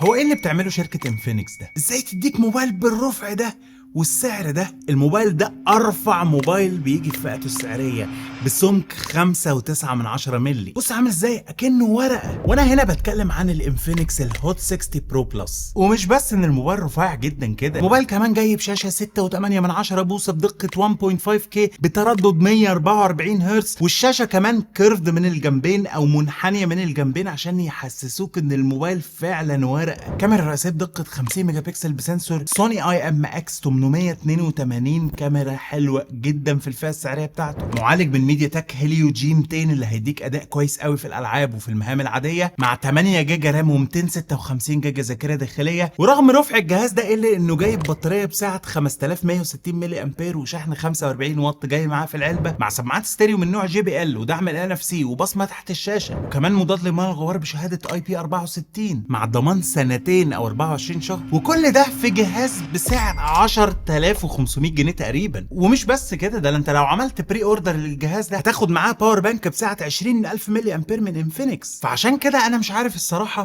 هو ايه اللي بتعمله شركة انفينكس ده؟ ازاي تديك موبايل بالرفع ده والسعر ده؟ الموبايل ده ارفع موبايل بيجي في فئته السعرية بسمك 5.9 مللي. بص عامل ازاي اكنه ورقة. وانا هنا بتكلم عن الانفينكس الهوت 60 برو بلس. ومش بس ان الموبايل رفيع جدا كده، الموبايل كمان جاي بشاشة 6.8 بوصة بدقة 1.5K بتردد 144 هرتز، والشاشة كمان كيرفد من الجنبين او منحنية من الجنبين عشان يحسسوك ان الموبايل فعلا ورقة. كاميرا رئيسية بدقة 50 ميجا بكسل بسنسور سوني اي ام اكس 882، كاميرا حلوة جدا في الفئة السعرية بتاعته. معالج من ميديا تك هيليو جي 200 اللي هيديك اداء كويس قوي في الالعاب وفي المهام العادية، مع 8 جيجا رام و256 جيجا ذاكرة داخلية. ورغم رفع الجهاز ده الا انه جايب بطارية بسعة 5160 ملي امبير وشحن 45 واط جاي معاه في العلبة، مع سماعات ستيريو من نوع جي بي ال ودعم ال NFC وبصمة تحت الشاشة، وكمان مضاد للمياه الغوار بشهادة IP64 مع ضمان سنتين او 24 شهر. وكل ده في جهاز بسعر 10500 جنيه تقريبا. ومش بس كده، ده انت لو عملت بري اوردر للجهاز ده هتاخد معاه باور بانك بسعة 20000 ملي امبير من انفينكس. فعشان كده انا مش عارف الصراحة